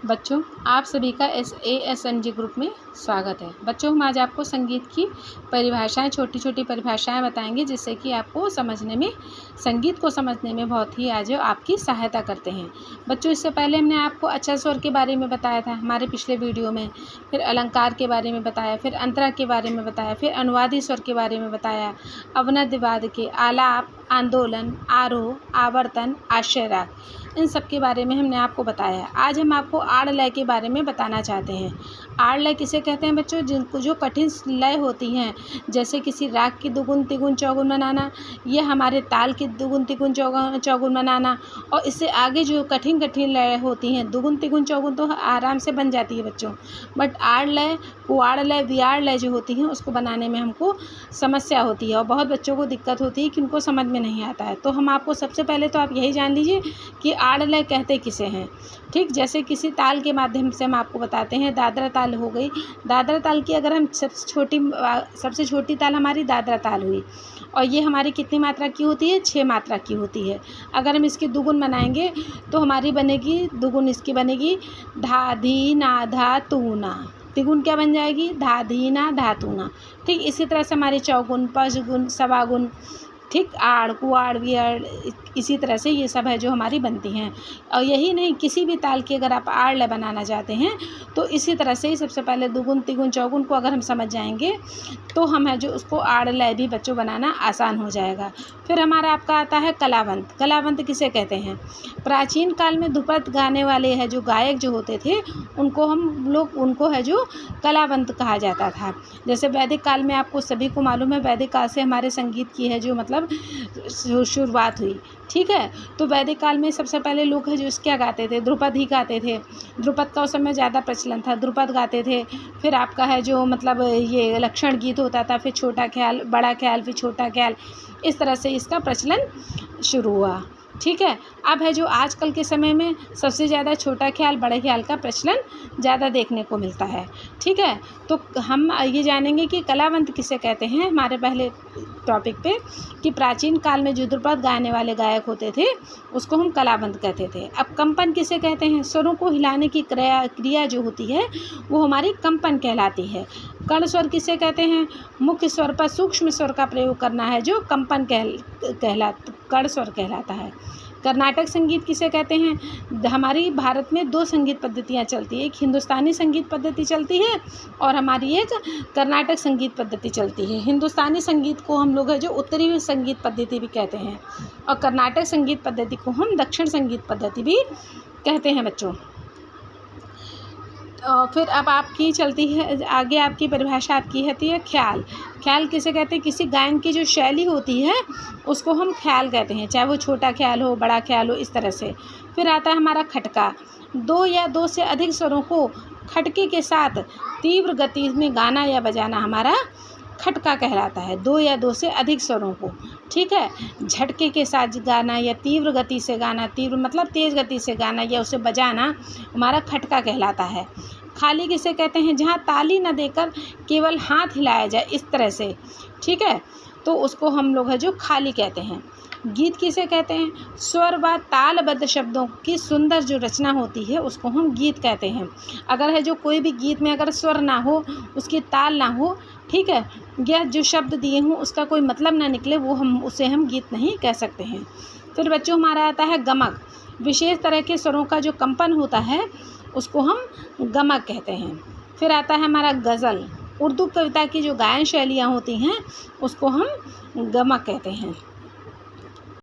बच्चों, आप सभी का ASMG ग्रुप में स्वागत है। बच्चों, हम आज आपको संगीत की परिभाषाएं, छोटी छोटी परिभाषाएं बताएंगे जिससे कि आपको समझने में, संगीत को समझने में बहुत ही आज आपकी सहायता करते हैं। बच्चों, इससे पहले हमने आपको अचल स्वर के बारे में बताया था हमारे पिछले वीडियो में, फिर अलंकार के बारे में बताया, फिर अंतरा के बारे में बताया, फिर अनुवादी स्वर के बारे में बताया, अवनद्य वाद्य के, आलाप, आंदोलन, आरोह, आवर्तन, आश्रय राग, इन सब के बारे में हमने आपको बताया। आज हम आपको आड़ लय के बारे में बताना चाहते हैं। आड़ लय किसे कहते हैं बच्चों? जिनको जो कठिन लय होती हैं, जैसे किसी राग की दुगुन तिगुन चौगुन बनाना, ये हमारे ताल की दुगुन तिगुन चौगुन बनाना, और इससे आगे जो कठिन लय होती हैं, दुगुन तिगुन चौगुन तो आराम से बन जाती है बच्चों, बट आड़ लय, कुआड़ लय, वियाड़ लय जो होती हैं उसको बनाने में हमको समस्या होती है और बहुत बच्चों को दिक्कत होती है कि उनको समझ में नहीं आता है। तो हम आपको सबसे पहले तो आप यही जान लीजिए कि आड़ लय कहते किसे हैं। ठीक, जैसे किसी ताल के माध्यम से हम आपको बताते हैं। दादरा ताल हो गई। दादरा ताल की अगर हम सबसे छोटी ताल हमारी दादरा ताल हुई, और ये हमारी कितनी मात्रा की होती है? 6 मात्रा की होती है। अगर हम इसकी दुगुन बनाएंगे तो हमारी बनेगी, दुगुन इसकी बनेगी धा धी ना धा तू ना। तिगुन क्या बन जाएगी? धा धी ना धा तू ना। ठीक, इसी तरह से हमारी चौगुन, पंचगुन, सवागुन, ठीक, आड़, कुआड़, वियाड़, इसी तरह से ये सब है जो हमारी बनती हैं। और यही नहीं, किसी भी ताल की अगर आप आड़ लय बनाना चाहते हैं तो इसी तरह से ही सबसे पहले दुगुन तिगुन चौगुन को अगर हम समझ जाएंगे तो हम है जो उसको आड़ लय भी बच्चों बनाना आसान हो जाएगा। फिर हमारा आपका आता है कलावंत। कलावंत किसे कहते हैं? प्राचीन काल में ध्रुपद गाने वाले है जो गायक जो होते थे, उनको है जो कलावंत कहा जाता था। जैसे वैदिक काल में आपको सभी को मालूम है, वैदिक काल से हमारे संगीत की है जो मतलब शुरुआत हुई। ठीक है, तो वैदिक काल में सबसे पहले लोग है जो क्या गाते थे? ध्रुपद ही गाते थे। ध्रुपद का उस समय ज़्यादा प्रचलन था, ध्रुपद गाते थे। फिर आपका है जो मतलब ये लक्षण गीत होता था, फिर छोटा ख्याल, बड़ा ख्याल, फिर छोटा ख्याल, इस तरह से इसका प्रचलन शुरू हुआ। ठीक है, अब है जो आजकल के समय में सबसे ज़्यादा छोटा ख्याल, बड़े ख्याल का प्रचलन ज़्यादा देखने को मिलता है। ठीक है, तो हम ये जानेंगे कि कलावंत किसे कहते हैं हमारे पहले टॉपिक पे, कि प्राचीन काल में जो ध्रुपद गाने वाले गायक होते थे उसको हम कलावंत कहते थे। अब कंपन किसे कहते हैं? स्वरों को हिलाने की क्रिया जो होती है वो हमारी कंपन कहलाती है। कर्ण स्वर किसे कहते हैं? मुख्य स्वर पर सूक्ष्म स्वर का प्रयोग करना है जो कंपन कर्ण स्वर कहलाता है। कर्नाटक संगीत किसे कहते हैं? हमारी भारत में 2 संगीत पद्धतियाँ चलती है, एक हिंदुस्तानी संगीत पद्धति चलती है और हमारी एक कर्नाटक संगीत पद्धति चलती है। हिंदुस्तानी संगीत को हम लोग है जो उत्तरी संगीत पद्धति भी कहते हैं, और कर्नाटक संगीत पद्धति को हम दक्षिण संगीत पद्धति भी कहते हैं बच्चों। फिर अब आपकी चलती है आगे, आपकी परिभाषा आपकी होती है ख्याल। ख्याल किसे कहते हैं? किसी गायन की जो शैली होती है उसको हम ख्याल कहते हैं, चाहे वो छोटा ख्याल हो, बड़ा ख्याल हो, इस तरह से। फिर आता है हमारा खटका। 2 या 2 से अधिक स्वरों को खटके के साथ तीव्र गति में गाना या बजाना हमारा खटका कहलाता है। 2 या 2 से अधिक स्वरों को, ठीक है, झटके के साथ गाना या तीव्र गति से गाना, तीव्र मतलब तेज़ गति से गाना या उसे बजाना हमारा खटका कहलाता है। खाली किसे कहते हैं? जहाँ ताली न देकर केवल हाथ हिलाया जाए, इस तरह से, ठीक है, तो उसको हम लोग है जो खाली कहते हैं। गीत किसे कहते हैं? स्वर व तालबद्ध शब्दों की सुंदर जो रचना होती है उसको हम गीत कहते हैं। अगर है जो कोई भी गीत में अगर स्वर ना हो, उसकी ताल ना हो, ठीक है, या जो शब्द दिए हों उसका कोई मतलब ना निकले, उसे हम गीत नहीं कह सकते हैं। फिर बच्चों हमारा आता है गमक। विशेष तरह के स्वरों का जो कंपन होता है उसको हम गमक कहते हैं। फिर आता है हमारा गज़ल। उर्दू कविता की जो गायन शैलियाँ होती हैं उसको हम गमक कहते हैं।